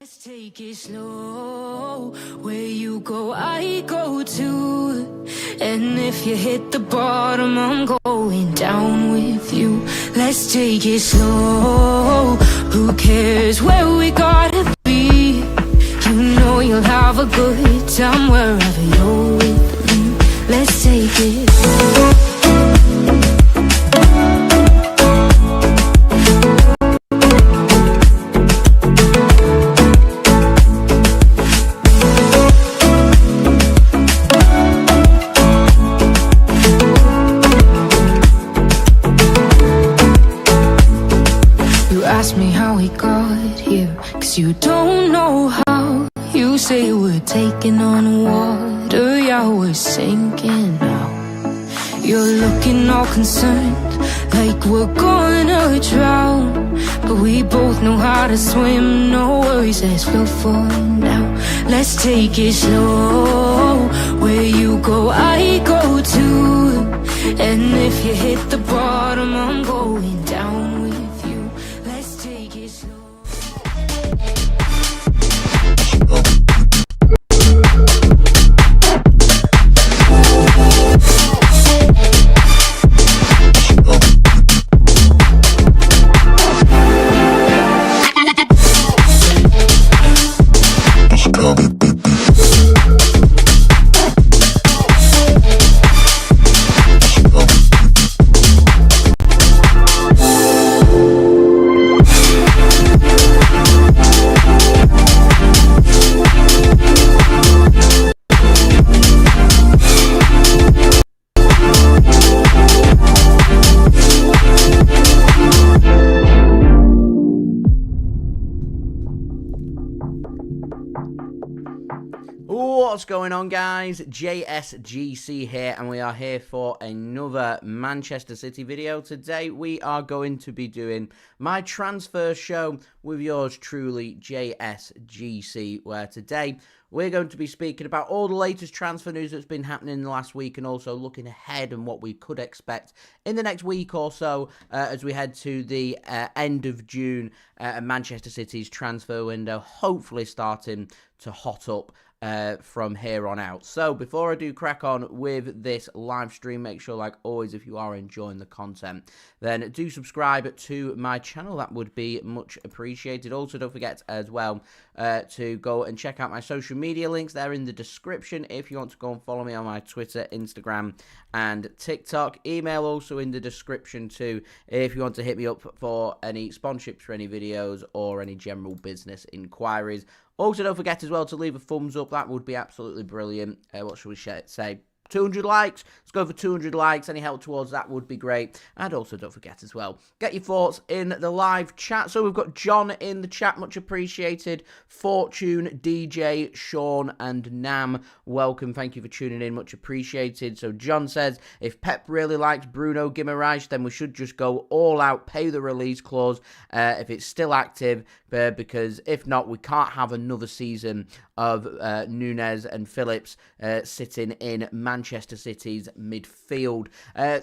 Let's take it slow. Where you go, I go too. And if you hit the bottom, I'm going down with you. Let's take it slow. Who cares where we gotta be? You know you'll have a good time wherever you're with me. Let's take it slow. Ask me how we got here, 'cause you don't know how. You say we're taking on water, yeah, we're sinking now. You're looking all concerned, like we're gonna drown. But we both know how to swim, no worries, let's float for now. Let's take it slow. Where you go, I go too. And if you hit the bottom, I'm going down with you. Let's take it slow. What's going on, guys? JSGC here, and we are here for another Manchester City video. Today we are going to be doing my transfer show with yours truly, JSGC, where today we're going to be speaking about all the latest transfer news that's been happening in the last week, and also looking ahead and what we could expect in the next week or so as we head to the end of June, Manchester City's transfer window hopefully starting to hot up from here on out. So before I do crack on with this live stream, make sure, like always, if you are enjoying the content, then do subscribe to my channel. That would be much appreciated. Also, don't forget as well to go and check out my social media links. They're in the description if you want to go and follow me on my Twitter, Instagram and TikTok. Email also in the description too if you want to hit me up for any sponsorships for any videos or any general business inquiries. Also, don't forget as well to leave a thumbs up. That would be absolutely brilliant. What should we say? 200 likes. Let's go for 200 likes. Any help towards that would be great. And also, don't forget as well, get your thoughts in the live chat. So we've got John in the chat, much appreciated. Fortune, DJ, Sean, and Nam, welcome. Thank you for tuning in, much appreciated. So John says, if Pep really likes Bruno Guimaraes, then we should just go all out, pay the release clause if it's still active, because if not, we can't have another season of Nunez and Phillips sitting in Manchester City's midfield.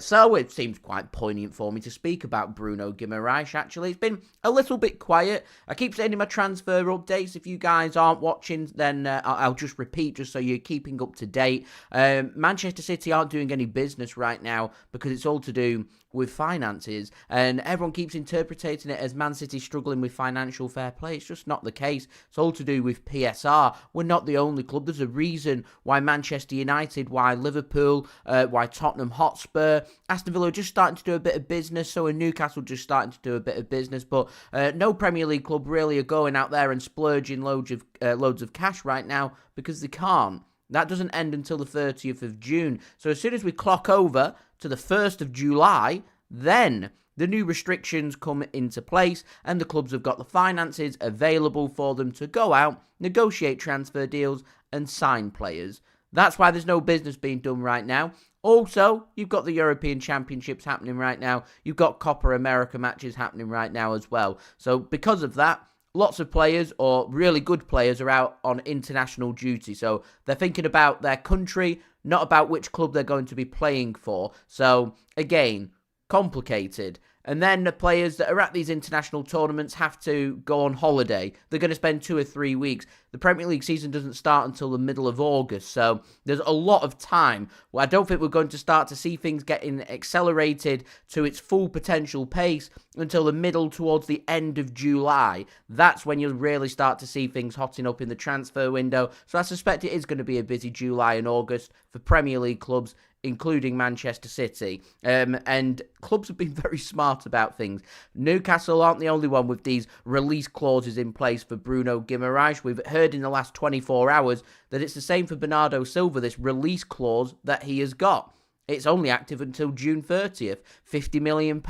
So it seems quite poignant for me to speak about Bruno Guimaraes, actually. It's been a little bit quiet. I keep sending my transfer updates. If you guys aren't watching, then I'll just repeat, just so you're keeping up to date. Manchester City aren't doing any business right now because it's all to do with finances, and everyone keeps interpreting it as Man City struggling with financial fair play. It's just not the case. It's all to do with PSR. We're not the only club. There's a reason why Manchester United, why Liverpool, why Tottenham Hotspur, Aston Villa are just starting to do a bit of business, so are Newcastle just starting to do a bit of business, but no Premier League club really are going out there and splurging loads of cash right now because they can't. That doesn't end until the 30th of June. So as soon as we clock over to the 1st of July, then the new restrictions come into place and the clubs have got the finances available for them to go out, negotiate transfer deals and sign players. That's why there's no business being done right now. Also, you've got the European Championships happening right now. You've got Copa America matches happening right now as well. So because of that, lots of players, or really good players, are out on international duty. So they're thinking about their country, not about which club they're going to be playing for. So again, complicated. And then the players that are at these international tournaments have to go on holiday. They're going to spend 2 or 3 weeks. The Premier League season doesn't start until the middle of August, so there's a lot of time. Well, I don't think we're going to start to see things getting accelerated to its full potential pace until the middle towards the end of July. That's when you'll really start to see things hotting up in the transfer window. So I suspect it is going to be a busy July and August for Premier League clubs, including Manchester City. And clubs have been very smart about things. Newcastle aren't the only one with these release clauses in place for Bruno Guimaraes. We've heard in the last 24 hours that it's the same for Bernardo Silva, this release clause that he has got. It's only active until June 30th, £50 million.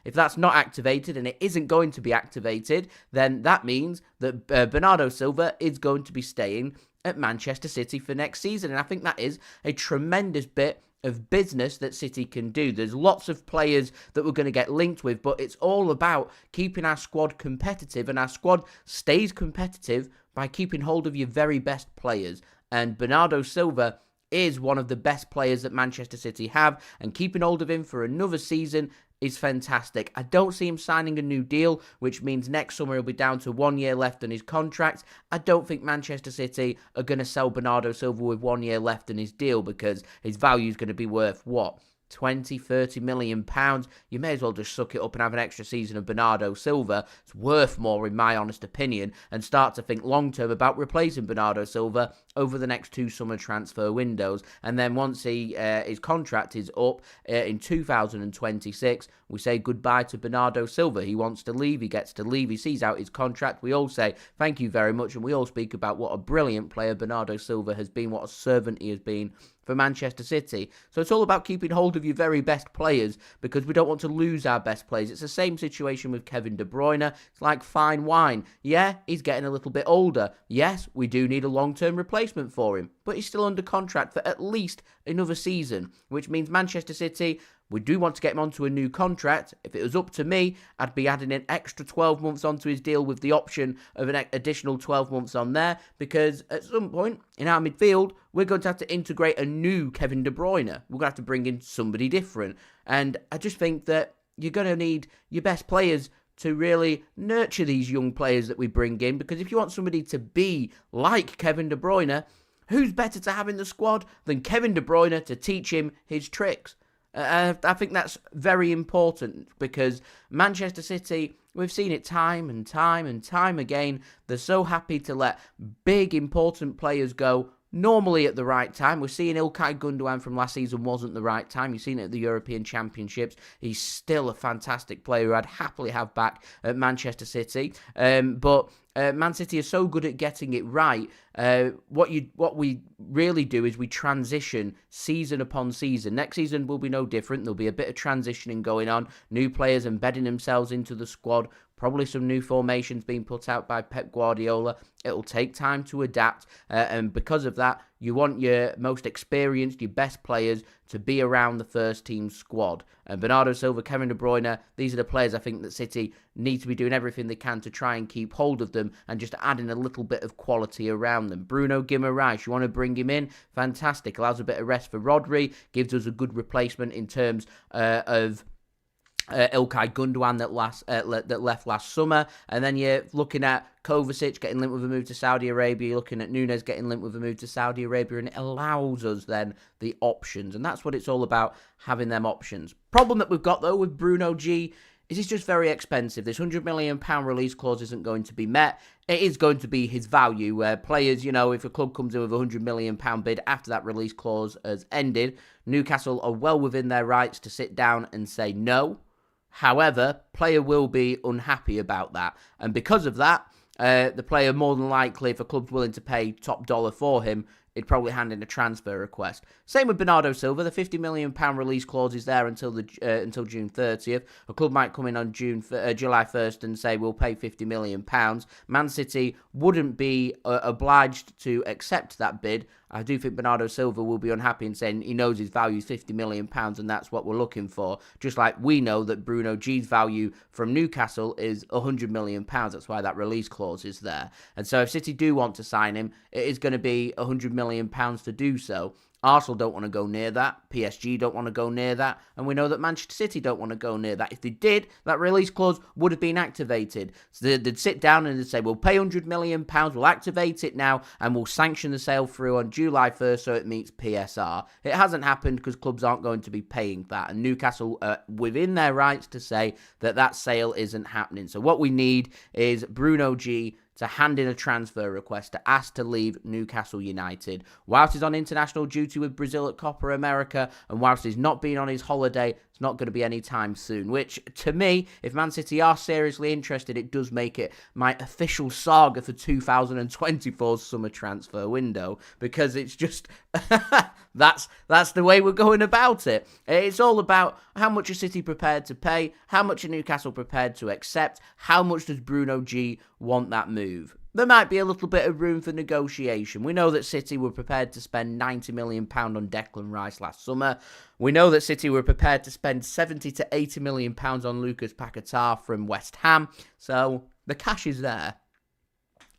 If that's not activated, and it isn't going to be activated, then that means that Bernardo Silva is going to be staying at Manchester City for next season. And I think that is a tremendous bit of business that City can do. There's lots of players that we're going to get linked with, but it's all about keeping our squad competitive, and our squad stays competitive by keeping hold of your very best players. And Bernardo Silva is one of the best players that Manchester City have, and keeping hold of him for another season is fantastic. I don't see him signing a new deal, which means next summer he'll be down to 1 year left on his contract. I don't think Manchester City are going to sell Bernardo Silva with 1 year left in his deal, because his value is going to be worth, what, 20, 30 million pounds. You may as well just suck it up and have an extra season of Bernardo Silva. It's worth more, in my honest opinion, and start to think long term about replacing Bernardo Silva over the next 2 summer transfer windows. And then once his contract is up in 2026, we say goodbye to Bernardo Silva. He wants to leave, he gets to leave, he sees out his contract. We all say thank you very much, and we all speak about what a brilliant player Bernardo Silva has been, what a servant he has been for Manchester City. So it's all about keeping hold of your very best players, because we don't want to lose our best players. It's the same situation with Kevin De Bruyne. It's like fine wine. Yeah, he's getting a little bit older. Yes, we do need a long-term replacement for him, but he's still under contract for at least another season, which means Manchester City, we do want to get him onto a new contract. If it was up to me, I'd be adding an extra 12 months onto his deal with the option of an additional 12 months on there, because at some point in our midfield, we're going to have to integrate a new Kevin De Bruyne. We're going to have to bring in somebody different. And I just think that you're going to need your best players to really nurture these young players that we bring in, because if you want somebody to be like Kevin De Bruyne, who's better to have in the squad than Kevin De Bruyne to teach him his tricks? I think that's very important, because Manchester City, we've seen it time and time and time again. They're so happy to let big, important players go, normally at the right time. We're seeing Ilkay Gundogan from last season wasn't the right time. You've seen it at the European Championships. He's still a fantastic player who I'd happily have back at Manchester City. But Man City are so good at getting it right. What we really do is we transition season upon season. Next season will be no different. There'll be a bit of transitioning going on. New players embedding themselves into the squad. Probably some new formations being put out by Pep Guardiola. It'll take time to adapt, and because of that, you want your most experienced, your best players to be around the first team squad. And Bernardo Silva, Kevin De Bruyne, these are the players I think that City need to be doing everything they can to try and keep hold of them, and just adding a little bit of quality around them. Bruno Guimaraes, you want to bring him in? Fantastic. Allows a bit of rest for Rodri, gives us a good replacement in terms of Ilkay Gundogan that left last summer. And then you're looking at Kovacic getting linked with a move to Saudi Arabia. You're looking at Nunez getting linked with a move to Saudi Arabia, and it allows us then the options. And that's what it's all about, having them options. Problem that we've got, though, with Bruno G is he's just very expensive. This £100 million release clause isn't going to be met. It is going to be his value, where players, if a club comes in with a £100 million bid after that release clause has ended, Newcastle are well within their rights to sit down and say no. However, player will be unhappy about that. And because of that, the player more than likely, if a club's willing to pay top dollar for him, he'd probably hand in a transfer request. Same with Bernardo Silva. The £50 million release clause is there until June 30th. A club might come in on July 1st and say, we'll pay £50 million. Man City wouldn't be obliged to accept that bid. I do think Bernardo Silva will be unhappy and saying he knows his value is £50 million and that's what we're looking for. Just like we know that Bruno G's value from Newcastle is £100 million. That's why that release clause is there. And so if City do want to sign him, it is going to be £100 million to do so. Arsenal don't want to go near that. PSG don't want to go near that. And we know that Manchester City don't want to go near that. If they did, that release clause would have been activated. So they'd sit down and they'd say, we'll pay £100 million, we'll activate it now, and we'll sanction the sale through on July 1st so it meets PSR. It hasn't happened because clubs aren't going to be paying that. And Newcastle are within their rights to say that that sale isn't happening. So what we need is Bruno G to hand in a transfer request to ask to leave Newcastle United. Whilst he's on international duty with Brazil at Copa America, and whilst he's not been on his holiday, it's not going to be any time soon. Which, to me, if Man City are seriously interested, it does make it my official saga for 2024's summer transfer window, because it's just that's the way we're going about it. It's all about how much is City prepared to pay, how much are Newcastle prepared to accept, how much does Bruno G want that move. There might be a little bit of room for negotiation. We know that City were prepared to spend £90 million on Declan Rice last summer. We know that City were prepared to spend £70 to £80 million on Lucas Paquetá from West Ham. So the cash is there.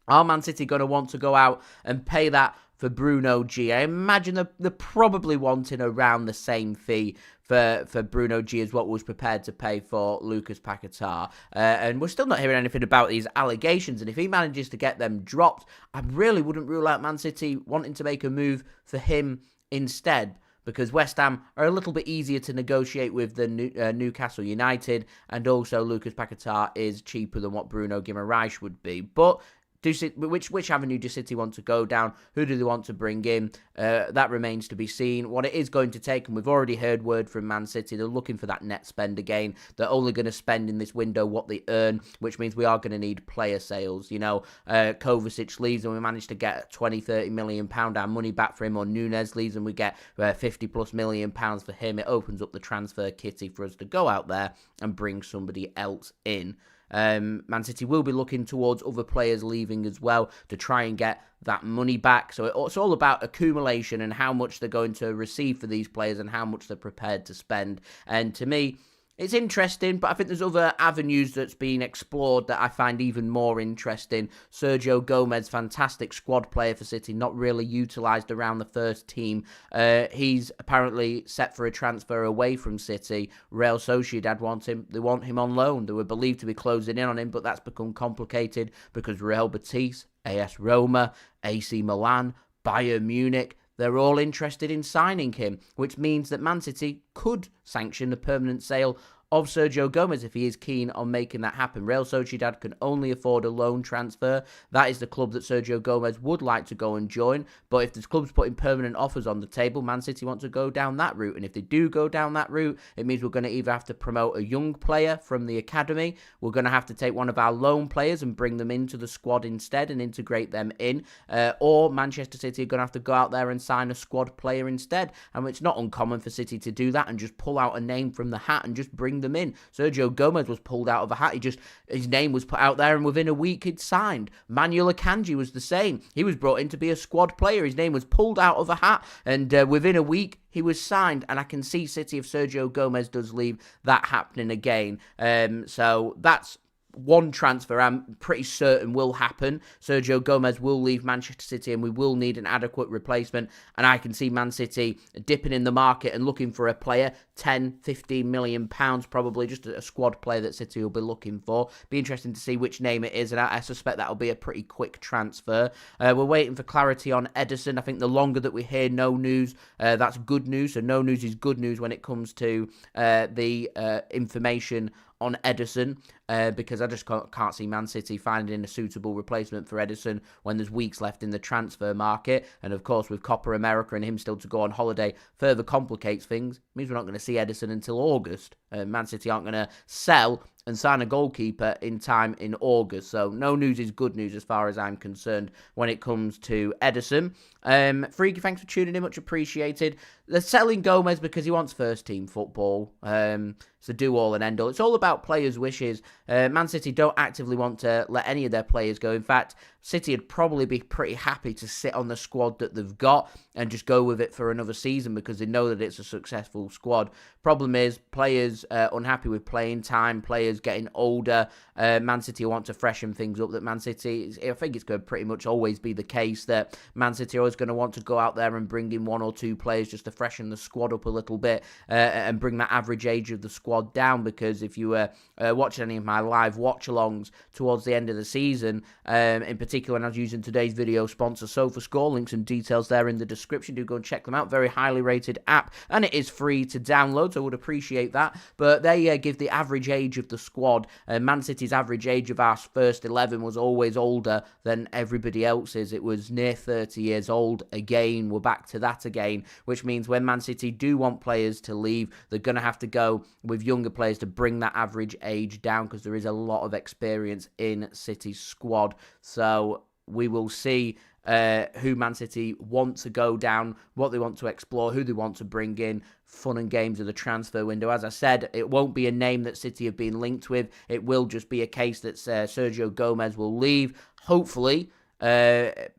Are Man City going to want to go out and pay that for Bruno G? I imagine they're probably wanting around the same fee for Bruno G as what was prepared to pay for Lucas Paquetá. And we're still not hearing anything about these allegations. And if he manages to get them dropped, I really wouldn't rule out Man City wanting to make a move for him instead, because West Ham are a little bit easier to negotiate with than Newcastle United, and also Lucas Paquetá is cheaper than what Bruno Guimaraes would be. But which avenue does City want to go down? Who do they want to bring in? That remains to be seen. What it is going to take, and we've already heard word from Man City, they're looking for that net spend again. They're only going to spend in this window what they earn, which means we are going to need player sales. You know, Kovacic leaves and we manage to get £20-30 million our money back for him, or Nunes leaves and we get £50+ million for him. It opens up the transfer kitty for us to go out there and bring somebody else in. Man City will be looking towards other players leaving as well to try and get that money back. So it's all about accumulation and how much they're going to receive for these players and how much they're prepared to spend. And to me, it's interesting, but I think there's other avenues that's been explored that I find even more interesting. Sergio Gomez, fantastic squad player for City, not really utilised around the first team. He's apparently set for a transfer away from City. Real Sociedad want him. They want him on loan. They were believed to be closing in on him, but that's become complicated because Real Betis, AS Roma, AC Milan, Bayern Munich, they're all interested in signing him, which means that Man City could sanction a permanent sale of Sergio Gomez if he is keen on making that happen. Real Sociedad can only afford a loan transfer. That is the club that Sergio Gomez would like to go and join. But if there's clubs putting permanent offers on the table, Man City want to go down that route. And if they do go down that route, it means we're going to either have to promote a young player from the academy, we're going to have to take one of our loan players and bring them into the squad instead and integrate them in, or Manchester City are going to have to go out there and sign a squad player instead. And it's not uncommon for City to do that and just pull out a name from the hat and just bring them in. Sergio Gomez was pulled out of a hat. His name was put out there, and within a week he'd signed. Manuel Akanji was the same. He was brought in to be a squad player. His name was pulled out of a hat, and within a week he was signed. And I can see City, if Sergio Gomez does leave, that happening again. So that's one transfer I'm pretty certain will happen. Sergio Gomez will leave Manchester City and we will need an adequate replacement, and I can see Man City dipping in the market and looking for a player, £10-15 million probably, just a squad player that City will be looking for. Be interesting to see which name it is, and I suspect that'll be a pretty quick transfer. We're waiting for clarity on Ederson. I think the longer that we hear no news, that's good news. So no news is good news when it comes to the information on Ederson, because I just can't see Man City finding a suitable replacement for Ederson when there's weeks left in the transfer market. And of course, with Copa America and him still to go on holiday, further complicates things. It means we're not going to see Ederson until August. Man City aren't going to sell and sign a goalkeeper in time in August. So no news is good news as far as I'm concerned when it comes to Ederson. Freaky, thanks for tuning in, much appreciated. They're selling Gomez because he wants first team football. It's the do all and end all. It's all about players' wishes. Man City don't actively want to let any of their players go. In fact, City would probably be pretty happy to sit on the squad that they've got and just go with it for another season because they know that it's a successful squad. Problem is, players unhappy with playing time, players getting older. Man City want to freshen things up. That Man City, I think it's going to pretty much always be the case that Man City are always going to want to go out there and bring in 1 or 2 players just to freshen the squad up a little bit and bring that average age of the squad down. Because if you were watching any of my live watch-alongs towards the end of the season, in particular, and I was using today's video sponsor SofaScore, links and details there in the description. Do go and check them out. Very highly rated app, and it is free to download, so I would appreciate that. But they give the average age of the squad. Man City's average age of our first 11 was always older than everybody else's. It was near 30 years old again. We're back to that again, which means when Man City do want players to leave, they're going to have to go with younger players to bring that average age down because there is a lot of experience in City's squad. So we will see who Man City want to go down, what they want to explore, who they want to bring in. Fun and games of the transfer window. As I said, it won't be a name that City have been linked with. It will just be a case that Sergio Gomez will leave. Hopefully, I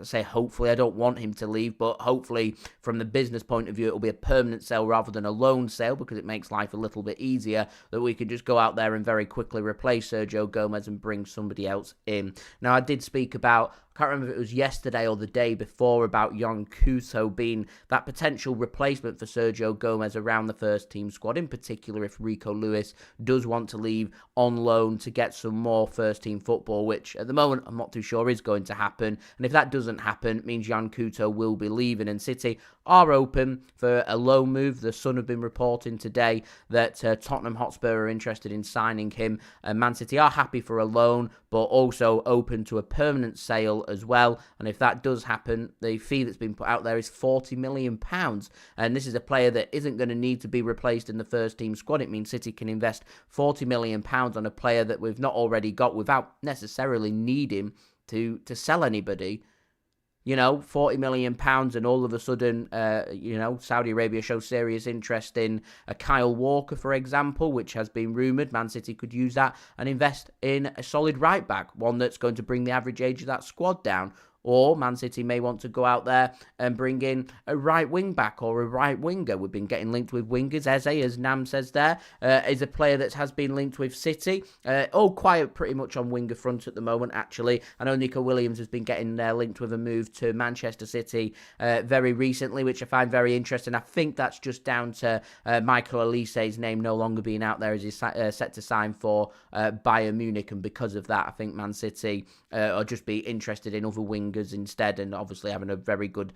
say hopefully, I don't want him to leave, but hopefully from the business point of view, it'll be a permanent sale rather than a loan sale because it makes life a little bit easier that we can just go out there and very quickly replace Sergio Gomez and bring somebody else in. Now, I did speak about, I can't remember if it was yesterday or the day before, about Yon Kuto being that potential replacement for Sergio Gomez around the first team squad, in particular if Rico Lewis does want to leave on loan to get some more first team football, which at the moment I'm not too sure is going to happen. And if that doesn't happen, it means Yon Kuto will be leaving, and City are open for a loan move. The Sun have been reporting today that Tottenham Hotspur are interested in signing him, and Man City are happy for a loan, but also open to a permanent sale as well. And if that does happen, the fee that's been put out there is £40 million. And this is a player that isn't going to need to be replaced in the first team squad. It means City can invest £40 million on a player that we've not already got without necessarily needing to sell anybody. You know, £40 million, and all of a sudden, Saudi Arabia shows serious interest in a Kyle Walker, for example, which has been rumoured. Man City could use that and invest in a solid right back, one that's going to bring the average age of that squad down. Or Man City may want to go out there and bring in a right wing back or a right winger. We've been getting linked with wingers. Eze, as Nam says there, is a player that has been linked with City. All quiet pretty much on winger front at the moment, actually. I know Nico Williams has been getting linked with a move to Manchester City very recently, which I find very interesting. I think that's just down to Michael Olise's name no longer being out there as he's set to sign for Bayern Munich. And because of that, I think Man City will just be interested in other wingers instead, and obviously having a very good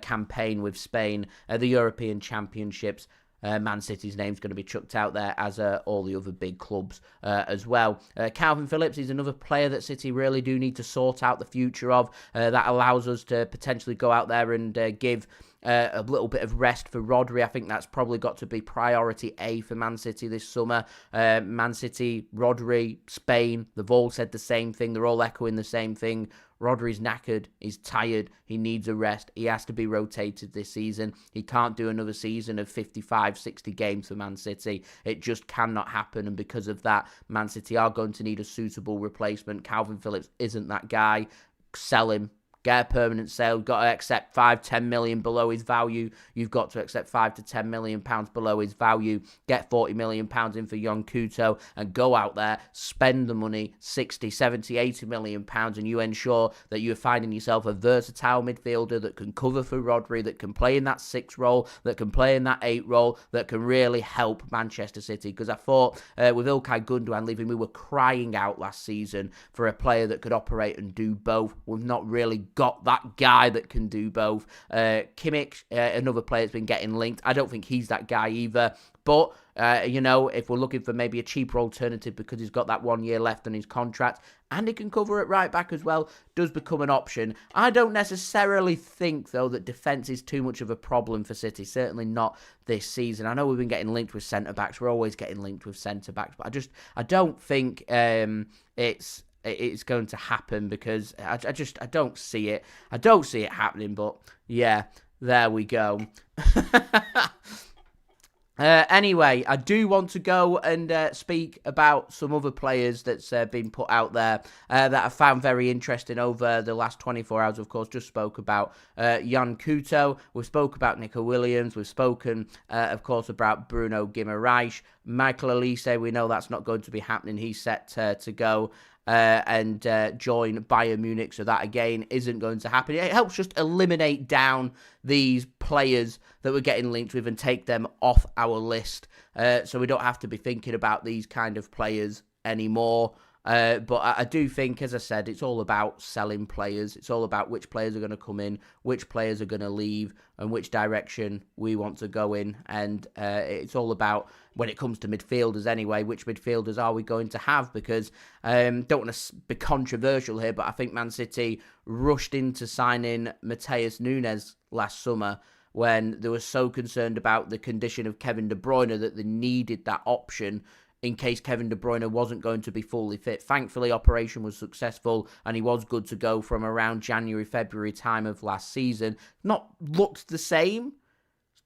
campaign with Spain, the European Championships. Man City's name's going to be chucked out there, as all the other big clubs as well. Calvin Phillips is another player that City really do need to sort out the future of. That allows us to potentially go out there and give a little bit of rest for Rodri. I think that's probably got to be priority A for Man City this summer. Man City, Rodri, Spain, they've all said the same thing. They're all echoing the same thing. Rodri's knackered, he's tired, he needs a rest, he has to be rotated this season. He can't do another season of 55, 60 games for Man City. It just cannot happen, and because of that, Man City are going to need a suitable replacement. Calvin Phillips isn't that guy. Sell him. Get a permanent sale. You've got to accept 5-10 million below his value. You've got to accept £5 to £10 million below his value. Get £40 million in for Yon Kuto and go out there, spend the money, 60, 70, 80 million pounds, and you ensure that you're finding yourself a versatile midfielder that can cover for Rodri, that can play in that 6 role, that can play in that 8 role, that can really help Manchester City. Because I thought with Ilkay Gundogan leaving, we were crying out last season for a player that could operate and do both. We've not really got that guy that can do both. Kimmich, another player that's been getting linked. I don't think he's that guy either. But, if we're looking for maybe a cheaper alternative because he's got that 1 year left on his contract and he can cover at right back as well, does become an option. I don't necessarily think, though, that defence is too much of a problem for City. Certainly not this season. I know we've been getting linked with centre-backs. We're always getting linked with centre-backs. But I don't think it's going to happen because I don't see it. I don't see it happening, but yeah, there we go. Anyway, I do want to go and speak about some other players that's been put out there that I found very interesting over the last 24 hours. Of course, just spoke about Jan Couto. We've spoke about Nico Williams. We've spoken, of course, about Bruno Guimaraes. Michael Elise, we know that's not going to be happening. He's set to go and join Bayern Munich, so that again isn't going to happen. It helps just eliminate down these players that we're getting linked with and take them off our list, so we don't have to be thinking about these kind of players anymore. But I do think, as I said, it's all about selling players. It's all about which players are going to come in, which players are going to leave, and which direction we want to go in. And it's all about, when it comes to midfielders anyway, which midfielders are we going to have? Because don't want to be controversial here, but I think Man City rushed into signing Matheus Nunes last summer when they were so concerned about the condition of Kevin De Bruyne that they needed that option in case Kevin De Bruyne wasn't going to be fully fit. Thankfully, operation was successful and he was good to go from around January, February time of last season. Not looked the same.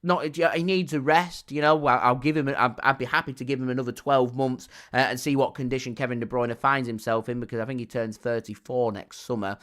He needs a rest, you know. I'll give him. I'd be happy to give him another 12 months and see what condition Kevin De Bruyne finds himself in, because I think he turns 34 next summer.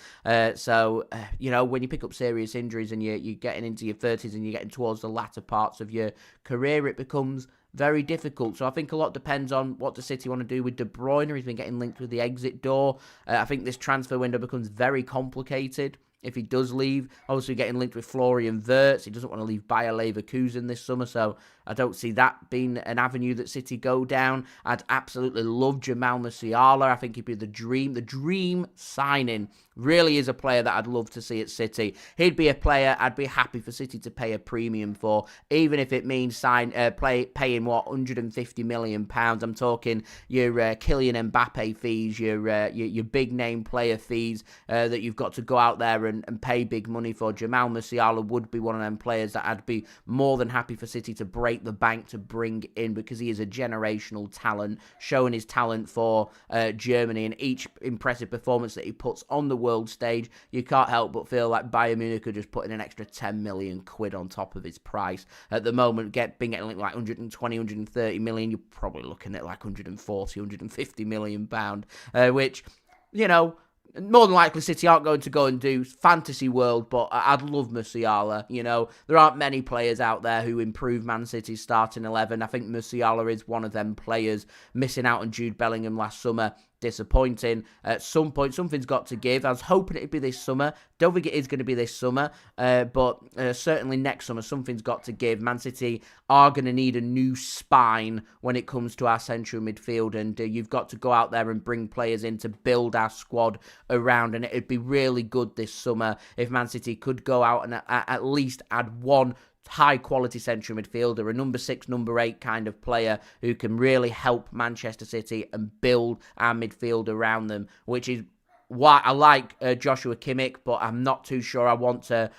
So you know, when you pick up serious injuries and you're getting into your 30s and you're getting towards the latter parts of your career, it becomes very difficult. So I think a lot depends on what the City want to do with De Bruyne. He's been getting linked with the exit door. I think this transfer window becomes very complicated if he does leave. Obviously getting linked with Florian Wirtz. He doesn't want to leave Bayer Leverkusen this summer, so I don't see that being an avenue that City go down. I'd absolutely love Jamal Musiala. I think he'd be the dream signing. Really is a player that I'd love to see at City. He'd be a player I'd be happy for City to pay a premium for, even if it means paying what, £150 million. I'm talking your Kylian Mbappe fees, your big name player fees that you've got to go out there and pay big money for. Jamal Musiala would be one of them players that I'd be more than happy for City to break the bank to bring in, because he is a generational talent, showing his talent for Germany, and each impressive performance that he puts on the world stage, you can't help but feel like Bayern Munich could just put in an extra 10 million quid on top of his price. At the moment, being getting like 120, 130 million, you're probably looking at like 140, 150 million pound, which, you know, more than likely City aren't going to go and do fantasy world, but I'd love Musiala. You know, there aren't many players out there who improve Man City's starting 11. I think Musiala is one of them players. Missing out on Jude Bellingham last summer, disappointing. At some point, something's got to give. I was hoping it'd be this summer. Don't think it is going to be this summer, but certainly next summer, something's got to give. Man City are going to need a new spine when it comes to our central midfield, and you've got to go out there and bring players in to build our squad around, and it'd be really good this summer if Man City could go out and at least add one high-quality central midfielder, a number 6, number 8 kind of player who can really help Manchester City and build our midfield around them, which is why I like Joshua Kimmich, but I'm not too sure I want to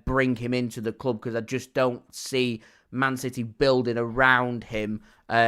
bring him into the club, because I just don't see Man City building around him.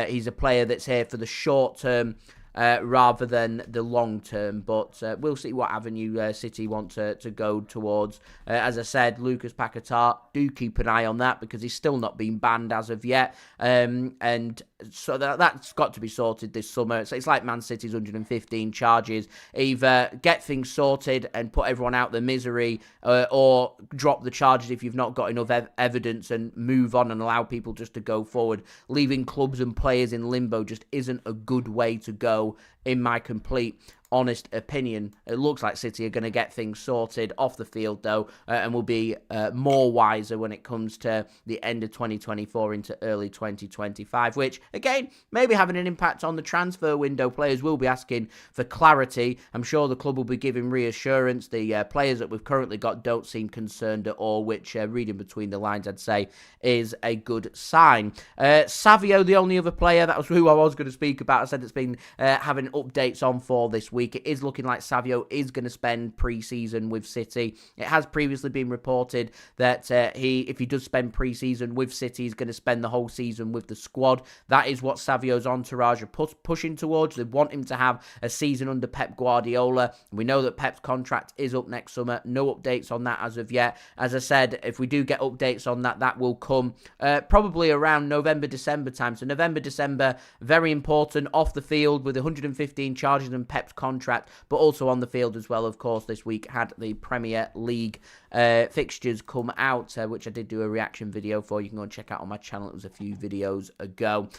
He's a player that's here for the short term rather than the long term, but we'll see what avenue City want to go towards. As I said, Lucas Paquetá, do keep an eye on that, because he's still not been banned as of yet, and so that's got to be sorted this summer. So it's like Man City's 115 charges. Either get things sorted and put everyone out their misery, or drop the charges if you've not got enough evidence and move on and allow people just to go forward. Leaving clubs and players in limbo just isn't a good way to go, in my complete honest opinion. It looks like City are going to get things sorted off the field, though, and will be more wiser when it comes to the end of 2024 into early 2025, which, again, maybe having an impact on the transfer window. Players will be asking for clarity. I'm sure the club will be giving reassurance. The players that we've currently got don't seem concerned at all, which, reading between the lines, I'd say is a good sign. Savio, the only other player, that was who I was going to speak about. I said it's been having updates on for this week. week. It is looking like Savio is going to spend pre-season with City. It has previously been reported that if he does spend pre-season with City, he's going to spend the whole season with the squad. That is what Savio's entourage are pushing towards. They want him to have a season under Pep Guardiola. We know that Pep's contract is up next summer. No updates on that as of yet. As I said, if we do get updates on that, that will come probably around November, December time. So November, December, very important off the field with 115 charges and Pep's contract, but also on the field as well, of course. This week had the Premier League fixtures come out, which I did do a reaction video for. You can go and check out on my channel. It was a few videos ago.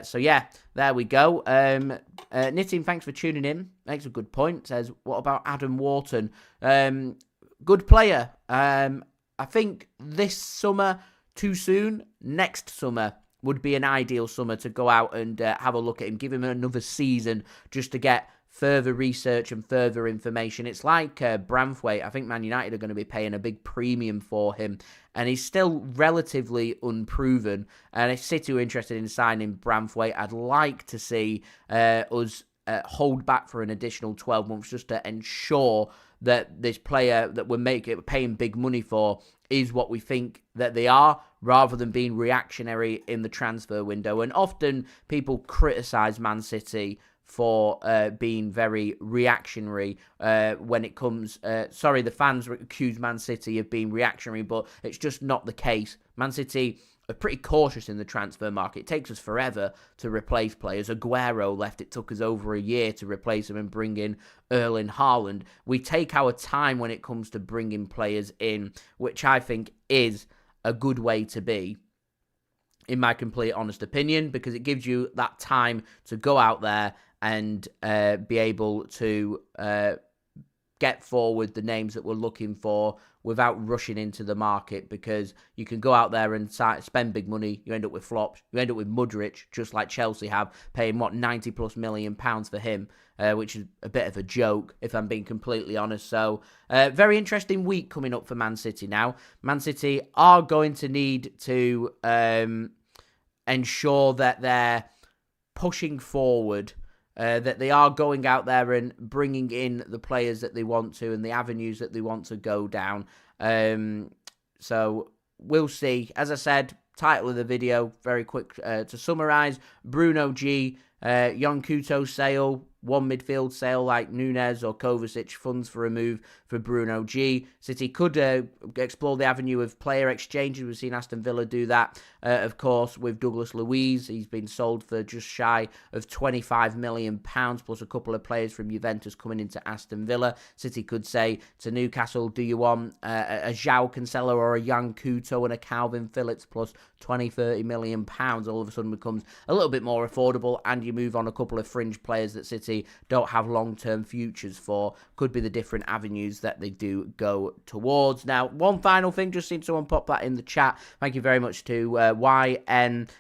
So yeah, there we go. Nitin, thanks for tuning in. Makes a good point. Says, what about Adam Wharton? Good player. I think this summer too soon. Next summer would be an ideal summer to go out and have a look at him. Give him another season just to get further research and further information. It's like Branthwaite. I think Man United are going to be paying a big premium for him, and he's still relatively unproven. And if City are interested in signing Branthwaite, I'd like to see us hold back for an additional 12 months just to ensure that this player that we're paying big money for is what we think that they are, rather than being reactionary in the transfer window. And often people criticise Man City for being very reactionary when it comes... the fans accuse Man City of being reactionary, but it's just not the case. Man City are pretty cautious in the transfer market. It takes us forever to replace players. Aguero left. It took us over a year to replace him and bring in Erling Haaland. We take our time when it comes to bringing players in, which I think is a good way to be, in my complete honest opinion, because it gives you that time to go out there and be able to get forward the names that we're looking for without rushing into the market, because you can go out there and spend big money. You end up with flops. You end up with Mudryk, just like Chelsea have, paying, 90+ million pounds for him, which is a bit of a joke, if I'm being completely honest. So, very interesting week coming up for Man City now. Man City are going to need to ensure that they're pushing forward, that they are going out there and bringing in the players that they want to and the avenues that they want to go down. So we'll see. As I said, title of the video, very quick to summarise. Bruno G, Jon Kuto sale, one midfield sale like Nunes or Kovacic, funds for a move for Bruno G. City could explore the avenue of player exchanges. We've seen Aston Villa do that, of course, with Douglas Luiz. He's been sold for just shy of £25 million, plus a couple of players from Juventus coming into Aston Villa. City could say to Newcastle, do you want a João Cancelo or a Jon Kuto and a Calvin Phillips plus £20-30 million? All of a sudden becomes a little bit more affordable, and you move on a couple of fringe players that City don't have long-term futures for. Could be the different avenues that they do go towards. Now, one final thing, just seen someone pop that in the chat. Thank you very much to YNWA,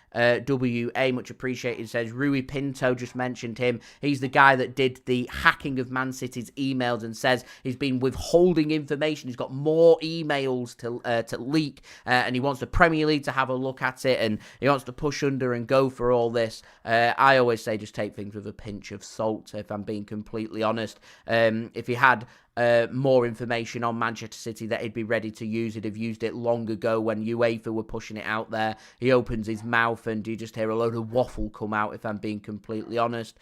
much appreciated. Says Rui Pinto, just mentioned him. He's the guy that did the hacking of Man City's emails and says he's been withholding information. He's got more emails to leak, and he wants the Premier League to have a look at it, and he wants to push under and go for all this. I always say just take things with a pinch of salt, if I'm being completely honest. If he had more information on Manchester City that he'd be ready to use, he'd have used it long ago when UEFA were pushing it out there. He opens his mouth and you just hear a load of waffle come out, if I'm being completely honest.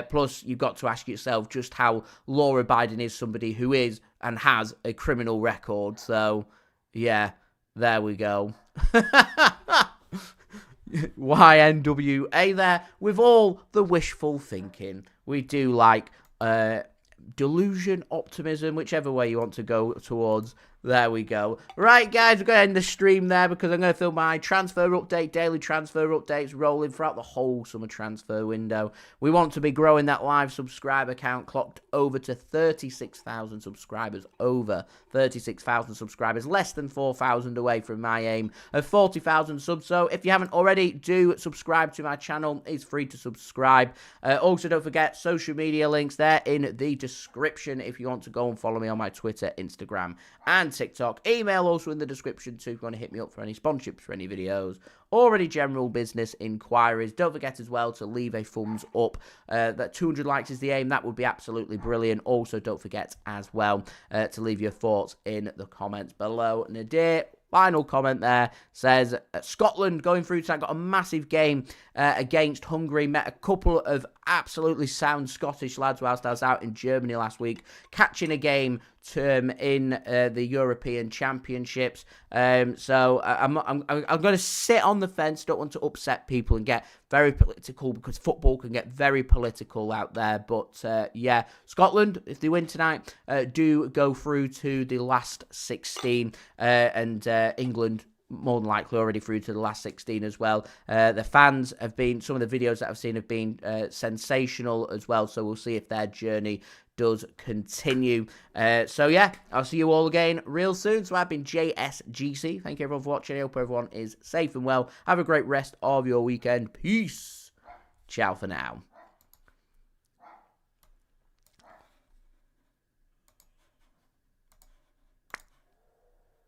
Plus, you've got to ask yourself just how law-abiding is somebody who is and has a criminal record. So, yeah, there we go. YNWA there, with all the wishful thinking. We do like delusion, optimism, whichever way you want to go towards. There we go. Right, guys, we're going to end the stream there because I'm going to film my transfer update, daily transfer updates rolling throughout the whole summer transfer window. We want to be growing that live subscriber count, clocked over to 36,000 subscribers. Over 36,000 subscribers, less than 4,000 away from my aim of 40,000 subs. So if you haven't already, do subscribe to my channel. It's free to subscribe. Also, don't forget social media links there in the description if you want to go and follow me on my Twitter, Instagram, and and TikTok. Email also in the description too if you want to hit me up for any sponsorships for any videos or any general business inquiries. Don't forget as well to leave a thumbs up. That 200 likes is the aim. That would be absolutely brilliant. Also, don't forget as well to leave your thoughts in the comments below. Nadir, final comment there, says Scotland going through tonight, got a massive game against Hungary, met a couple of absolutely sound Scottish lads whilst I was out in Germany last week, catching a game in the European Championships. So I'm going to sit on the fence, don't want to upset people and get very political because football can get very political out there. But yeah, Scotland, if they win tonight, do go through to the last 16, and England more than likely already through to the last 16 as well. The fans have been, some of the videos that I've seen have been sensational as well, so we'll see if their journey does continue. So yeah, I'll see you all again real soon. So I've been JSGC. Thank you everyone for watching. I hope everyone is safe and well. Have a great rest of your weekend. Peace. Ciao for now.